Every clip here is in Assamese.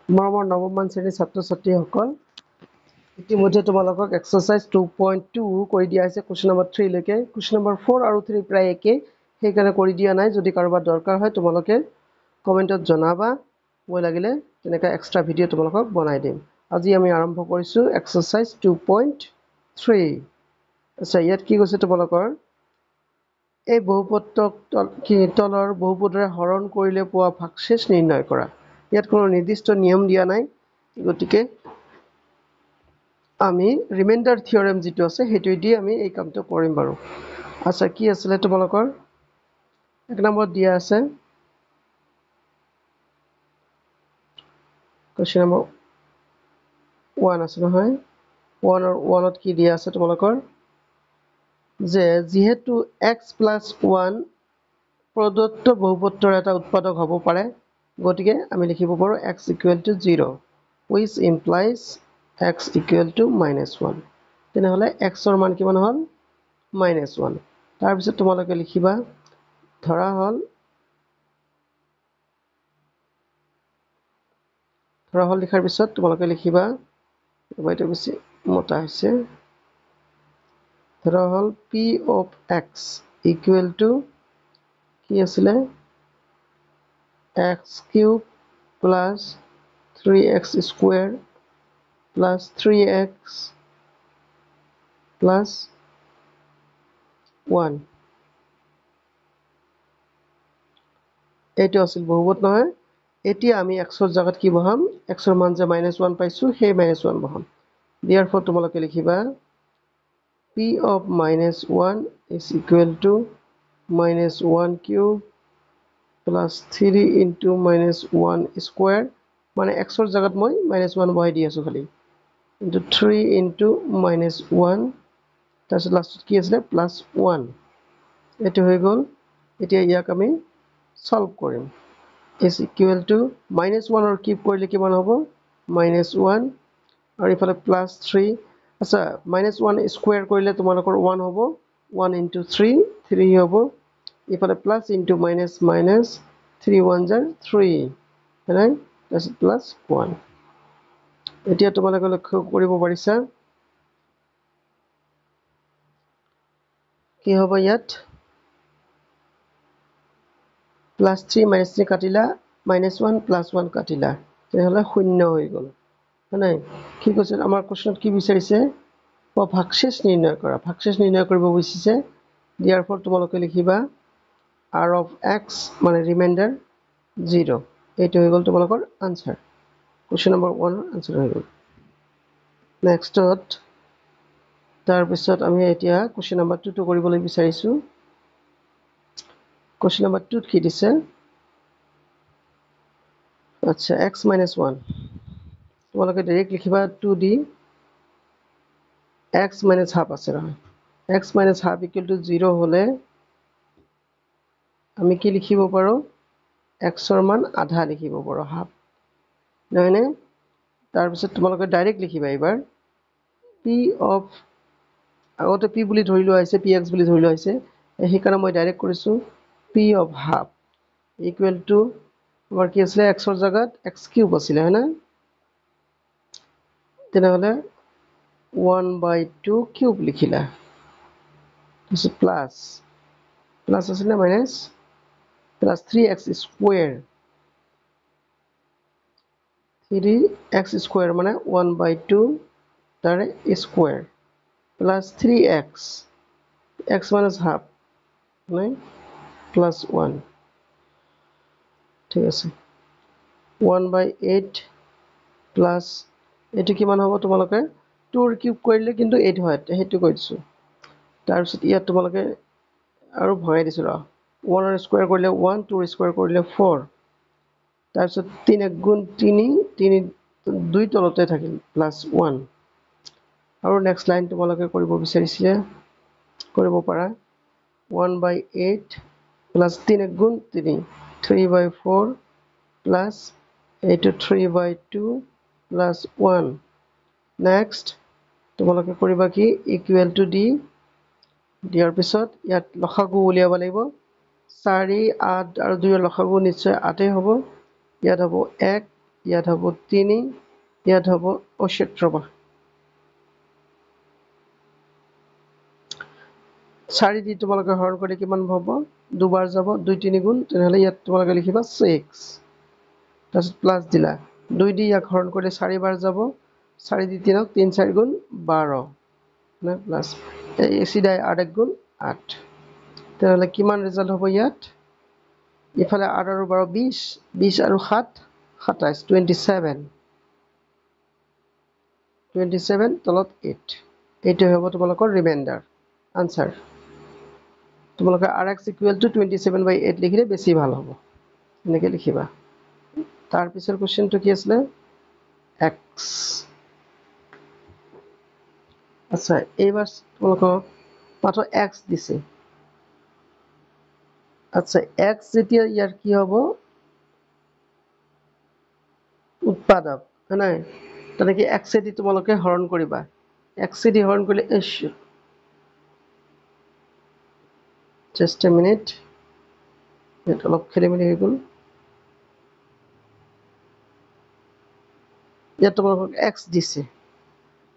মৰমৰ নৱমমান শ্ৰেণীৰ ছাত্ৰ ছাত্ৰীসকল, ইতিমধ্যে তোমালোকক এক্সাৰচাইজ 2.2 কৰি দিয়া হৈছে কুৱেশ্যন নম্বৰ 3 লৈকে। কুৱেশ্যন নম্বৰ 4 আৰু 3 প্ৰায় একেই, সেইকাৰণে কৰি দিয়া নাই। যদি কাৰোবাৰ দৰকাৰ হয় তোমালোকে কমেণ্টত জনাবা, মই লাগিলে তেনেকৈ এক্সট্ৰা ভিডিঅ' তোমালোকক বনাই দিম। আজি আমি আৰম্ভ কৰিছোঁ এক্সাৰচাইজ 2.3। আচ্ছা, ইয়াত কি কৈছে তোমালোকৰ, এই বহুপদক তলৰ বহুপদৰে হৰণ কৰিলে পোৱা ভাগশেষ নিৰ্ণয় কৰা। ইয়াত কোনো নিৰ্দিষ্ট নিয়ম দিয়া নাই, গতিকে আমি ৰিমাইণ্ডাৰ থিয়ৰেম যিটো আছে সেইটোৱেদি আমি এই কামটো কৰিম বাৰু। আচ্ছা, কি আছিলে তোমালোকৰ 1 নম্বৰত দিয়া আছে কুৱেশ্যন নম্বৰ 1 আছে নহয়। 1ত কি দিয়া আছে তোমালোকৰ, যে যিহেতু x+1 প্ৰদত্ত বহুপদৰ এটা উৎপাদক হ'ব পাৰে, গতিকে আমি লিখিব পাৰোঁ x = 0, which implies x = -1। তেনেহ'লে xৰ মান কিমান হ'ল, -1। তাৰপিছত তোমালোকে লিখিবা, ধৰা হ'ল লিখাৰ পিছত তোমালোকে লিখিবা, এইটো বেছি মোটা হৈছে, ধৰা হ'ল p of x = কি আছিলে, x³ + 3x² + 3x + 1। এইটো আছিল বহুপদ নহয়। এতিয়া আমি xৰ জাগাত কি বহাম, xৰ মান যে -1 পাইছোঁ, সেই -1 বহাম। দিয়াৰ ফলত তোমালোকে লিখিবা p of -1 is equal to -1³ + 3 × -1², মানে xৰ জাগাত মই -1 বহাই দি আছোঁ খালি, into 3 × -1, তাৰপিছত লাষ্টত কি আছিলে +1। এইটো হৈ গ'ল। এতিয়া ইয়াক আমি সলভ কৰিম। is equal to -1ৰ কিউব কৰিলে কিমান হ'ব, -1, আৰু ইফালে +3। আচ্ছা, -1² কৰিলে তোমালোকৰ 1 হ'ব, 1 × 3, 3 হ'ব, ইফালে প্লাছ ইনটু মাইনাছ মাইনাছ, 3 1 জাৰ 3, হয়, তাৰপিছত +1। এতিয়া তোমালোকে লক্ষ্য কৰিব পাৰিছা কি হ'ব, ইয়াত +3 - 3 কাটিলা, -1 +1 কাটিলা, তেনেহ'লে 0 হৈ গ'ল, হয় নাই। কি কৈছে আমাৰ কুৱেশ্যনত, কি বিচাৰিছে, ভাগশেষ নিৰ্ণয় কৰা। ভাগশেষ নিৰ্ণয় কৰিব বিচাৰিছে। দিয়াৰ ফলত তোমালোকে লিখিবা r of x মানে ৰিমাইণ্ডাৰ 0। এইটো হৈ গ'ল তোমালোকৰ আনচাৰ। কুৱেশ্যন নম্বৰ 1ৰ আনচাৰ হৈ গ'ল। নেক্সটত তাৰপিছত আমি এতিয়া কুৱেশ্যন নম্বৰ 2টো কৰিবলৈ বিচাৰিছোঁ। কুৱেশ্যন নম্বৰ 2ত কি দিছে, আচ্ছা, x - 1 তোমালোকে ডাইৰেক্ট লিখিবা 2D, x - ½ আছে নহয়, x - ½ = 0 হ'লে আমি কি লিখিব পাৰোঁ, xৰ মান আধা লিখিব পাৰোঁ, হাফ, নহয়নে। তাৰপিছত তোমালোকে ডাইৰেক্ট লিখিবা এইবাৰ p of, আগতে p বুলি ধৰি লোৱা হৈছে, px বুলি ধৰি লোৱা হৈছে, সেইকাৰণে মই ডাইৰেক্ট কৰিছোঁ p of ½ = আমাৰ কি আছিলে, xৰ জাগাত x³ আছিলে, হয় না। তেনেহ'লে 1/2³ লিখিলা, তাৰপিছত প্লাছ আছিলে মাইনাছ, +3x², 3x² মানে 1/2 তাৰে স্কুৱেৰ, +3x, x - ½ মানে +1, ঠিক আছে, 1/8 প্লাছ এইটো কিমান হ'ব, তোমালোকে 2ৰ কিউব কৰিলে কিন্তু 8 হয়, সেইটো কৈ দিছোঁ। তাৰপিছত ইয়াত তোমালোকে আৰু ভৰাই দিছোঁ, 1ৰ স্কুৱেৰ কৰিলে 1, 2ৰ স্কুৱেৰ কৰিলে 4, তাৰপিছত 3 × 3, 3 2 তলতে থাকিল, +1। আৰু নেক্সট লাইন তোমালোকে কৰিব বিচাৰিছিলে, কৰিব পাৰা 1/8 প্লাছ 3 × 3, 3/4 প্লাছ এইটো 3/2 প্লাছ 1। নেক্সট তোমালোকে কৰিবা কি, ইকুৱেল টু দি দিয়াৰ পিছত ইয়াত লসাগু উলিয়াব লাগিব। 4, 8 আৰু 2ৰ লসাগু নিশ্চয় 8 হ'ব। ইয়াত হ'ব 1 ইয়াত হ'ব 3 ইয়াত হ'ব অশেত্ৰবা 4 দি তোমালোকে হৰণ কৰি কিমান হ'ব দুবাৰ যাব 2 3 গুণ তেনেহলে ইয়াত তোমালোকে লিখিবা 6 তাৰপিছত প্লাস দিলা 2 দি ইয়াক হৰণ কৰি 4 বাৰ যাব 4 দি 3 3 4 গুণ 12 না প্লাস এই সিধাই 8 গুণ 8 তেনেহলে কিমান ৰিজাল্ট হ'ব ইয়াত ইফালে 8 আৰু 12 20 20 আৰু 7 27 27 তলত 8 এইটো হ'ব তোমালোকৰ ৰিমাইন্ডাৰ আনসাৰ তোমালোকে rx = 27/8 লিখিলে বেছি ভাল হ'ব এনেকৈ লিখিবা তাৰ পিছৰ কোশ্চেনটো কি আছিল x আচ্ছা এইবাৰ তোমালোকক মাত্ৰ x দিছে আচ্ছা x যেতিয়া ইয়াৰ কি হ'ব উৎপাদক হয় তেনেকৈ x দি তোমালোকে হৰণ কৰিবা x দি হৰণ কৰিলে just a minute এটা অলপ খেলিমেলি হৈ গ'ল ইয়াত তোমালোকক x দিছে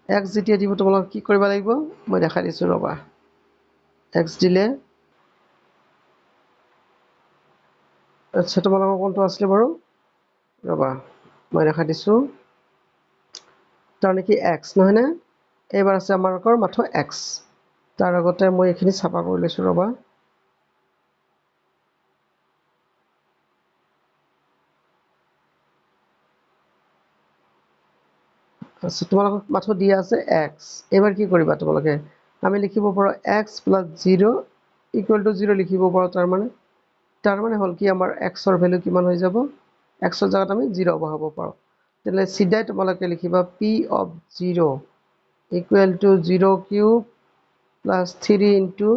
x যেতিয়া দিব তোমালোক কি কৰিব লাগিব মই দেখাই দিছো ৰবা x দিলে আচ্ছা তোমালোকৰ কোনটো আছিল বাৰু ৰবা মই দেখাই দিছো তাৰ নেকি x নহয় না এবাৰ আছে আমাৰকৰ মাত্ৰ x তাৰ আগতে মই এখিনি ছাপা কৰি লৈছো ৰবা আচ্ছা তোমালোকক মাত্ৰ দিয়া আছে x এবাৰ কি কৰিবা তোমালোকে আমি লিখিব পাৰো x + 0 = 0 লিখিব পাৰো তাৰ মানে হল কি আমাৰ x ৰ ভ্যালু কিমান হৈ যাব x ৰ জায়গাত আমি 0 বহাব পাৰো তেলে সিধাই তোমালোকে লিখিবা p of 0 = 0 cube plus 3 into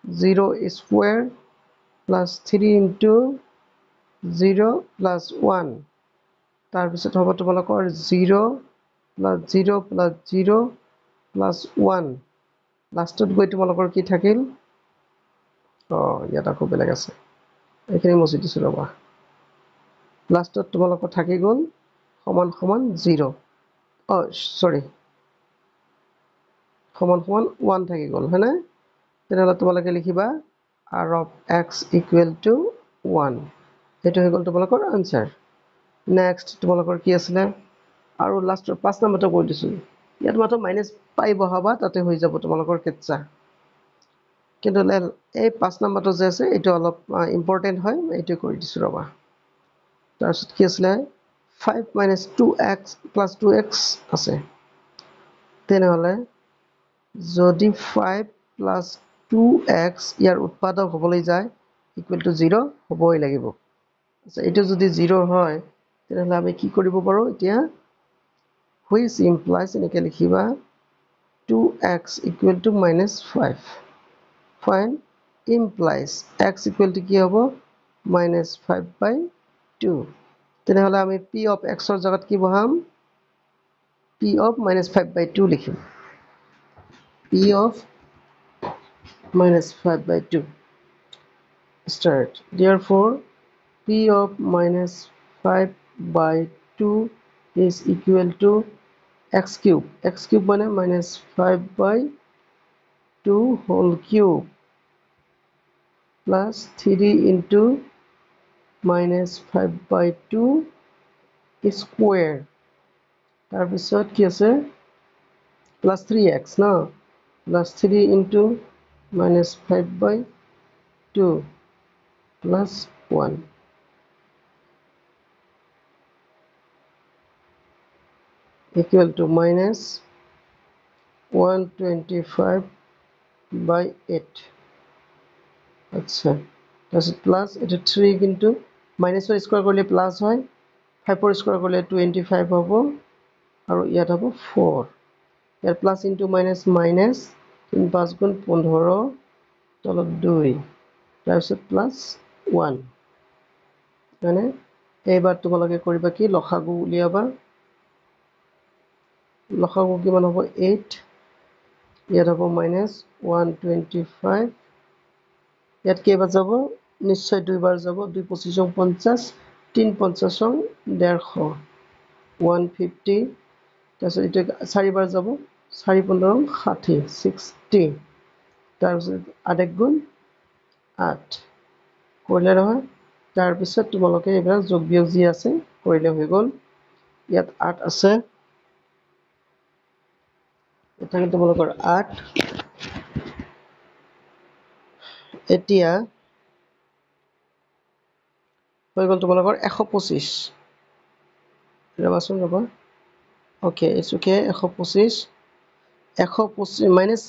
0 square plus 3 into 0 plus 1 তাৰ পিছত হ'ব তোমালোকৰ 0 plus 0 plus 0 plus 1 লাষ্টত গৈ তোমালোকৰ কি থাকিল ইয়াত আকৌ বেলেগ আছে এখিনি মুছি দিছো ৰবা লাষ্টত তোমালোকৰ থাকি গ'ল সমান সমান 0 সৰি সমান সমান 1 থাকি গ'ল হয়নে তেনেহলে তোমালোকে লিখিবা r of x = 1 এটো হৈ গ'ল তোমালোকৰ আনসাৰ নেক্সট তোমালোকৰ কি আছিল আৰু লাষ্ট 5 নম্বৰটো কৈ দিছো ইয়াত মাত্ৰ -π বহাবা তাতে হৈ যাব তোমালোকৰ কেটচা কিন্তু এই 5 নম্বৰটো যে আছে এটো অলপ ইম্পৰ্টেন্ট হয় এটো কৰি দিছো ৰবা তাৰপিছত কি আছিল 5 - 2x + 2x আছে তেনেহলে যদি 5 + 2x ইয়াৰ উৎপাদক হ'বলৈ যায় = 0 হ'বই লাগিব আচ্ছা এটো যদি 0 হয় তেনেহলে আমি কি কৰিব পাৰো এতিয়া which implies এনেকৈ লিখিবা 2x = -5 find implies x = কি হ'ব -5/2 তেনেহলে আমি p of x ৰ জায়গাত কি বহাম p of -5/2 লিখিম p of -5/2 start therefore p of -5/2 is equal to x cube মানে -5/2 whole cube plus 3 into -5/2 square তাৰপিছত কি আছে plus 3x no plus 3 into -5/2 plus 1 equal to -125/8 আচ্ছা তাৰপিছত প্লাস এটা 3 কিন্তু মাইনাসৰ স্কয়াৰ কৰিলে প্লাস হয় 5 ৰ স্কয়াৰ কৰিলে 25 হ'ব আৰু ইয়াত হ'ব 4 ইয়াৰ প্লাস ইনটু মাইনাস মাইনাস 3 5 গুণ 15 তলত 2 তাৰপিছত প্লাস 1 মানে এইবাৰ তোমালোকে কৰিবা কি লসাগু উলিয়াবা লসাগু কিমান হ'ব 8 ইয়াত হ'ব -125 ইয়াত কেইবাৰ যাব নিশ্চয় দুইবাৰ যাব 2 25 50 3 50 150 150 তাৰপিছত এইটো 4 বাৰ যাব 4 15 60 60 তাৰপিছত 8 গুণ 8 কৰিলে নহয় তাৰপিছত তোমালোকে এইবিলাক যোগ বিয়োগ যি আছে কৰিলে হৈ গ'ল ইয়াত 8 আছে এটা তোমালোকৰ 8 এতিয়া হৈ গ'ল তোমালোকৰ 125 ৰবাচোন ৰবা ওকে ইটস ওকে 125 125 মাইনাছ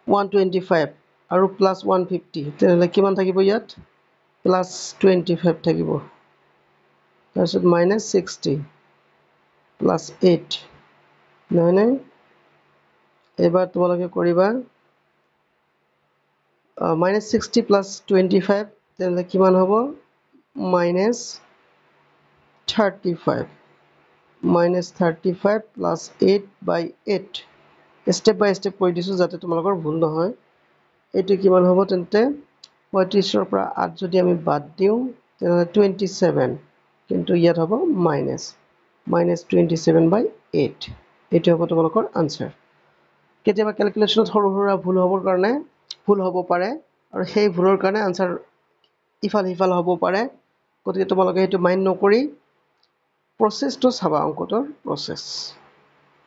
125 আৰু প্লাছ 150 তেনেহ'লে কিমান থাকিব ইয়াত প্লাছ 25 থাকিব তাৰপিছত মাইনাছ 60 প্লাছ 8 নহয়নে এবাৰ তোমালোকে কৰিবা মাইনাছ 60 প্লাছ 25 তেনেহ'লে কিমান হ'ব মাইনাছ 35 মাইনাছ 35 প্লাছ 8/8 ষ্টেপ বাই ষ্টেপ কৰি দিছোঁ যাতে তোমালোকৰ ভুল নহয় এইটো কিমান হ'ব তেন্তে 35ৰ পৰা 8 যদি আমি বাদ দিওঁ তেনেহ'লে 27 কিন্তু ইয়াত হ'ব মাইনাছ 27/8 এইটো হ'ব তোমালোকৰ আনসাৰ কেতিয়াবা ক্যালকুলেশনত সৰু সৰু ভুল হ'বৰ কাৰণে ভুল হ'ব পাৰে আৰু সেই ভুলৰ কাৰণে আনসাৰ ইফাল সিফাল হ'ব পাৰে গতিকে তোমালোকে সেইটো মাইন্ড নকৰি প্ৰসেসটো চাবা অংকটোৰ প্ৰসেস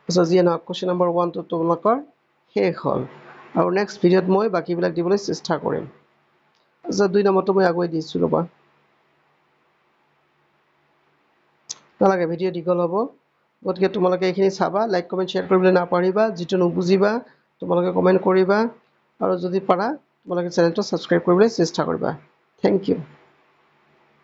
আচ্ছা যি নহওক কোৱেশ্চন নম্বৰ 1 টো তোমালোকৰ শেষ হ'ল আৰু নেক্সট ভিডিঅ'ত মই বাকিবিলাক দিবলৈ চেষ্টা কৰিম আচ্ছা 2 নম্বৰটো মই আগুৱাই দিছোঁ ৰবা নালাগে ভিডিঅ' দীঘল হ'ব গতিকে তোমালোকে এইখিনি চাবা লাইক কমেন্ট শ্বেয়াৰ কৰিবলৈ নাপাহৰিবা যিটো নুবুজিবা তোমালোকে কমেন্ট কৰিবা আৰু যদি পাৰা তোমালোকে চেনেলটো সাবস্ক্ৰাইব কৰিবলৈ চেষ্টা কৰিবা থ্যাংক ইউ